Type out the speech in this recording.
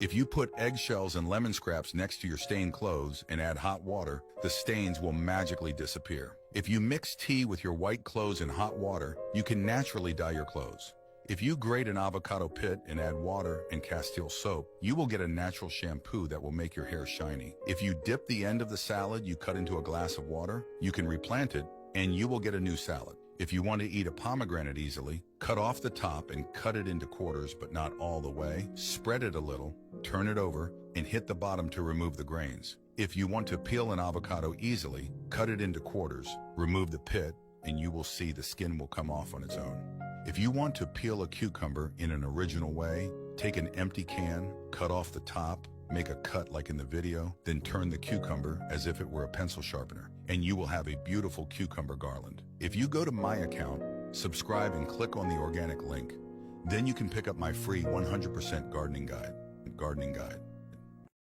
If you put eggshells and lemon scraps next to your stained clothes and add hot water, the stains will magically disappear. If you mix tea with your white clothes in hot water, you can naturally dye your clothes. If you grate an avocado pit and add water and Castile soap, you will get a natural shampoo that will make your hair shiny. If you dip the end of the salad you cut into a glass of water, you can replant it and you will get a new salad. If you want to eat a pomegranate easily, cut off the top and cut it into quarters, but not all the way. Spread it a little, turn it over, and hit the bottom to remove the grains. If you want to peel an avocado easily, cut it into quarters, remove the pit, and you will see the skin will come off on its own. If you want to peel a cucumber in an original way, take an empty can, cut off the top, make a cut like in the video, then turn the cucumber as if it were a pencil sharpener, and you will have a beautiful cucumber garland. If you go to my account, subscribe and click on the organic link, then you can pick up my free 100% gardening guide.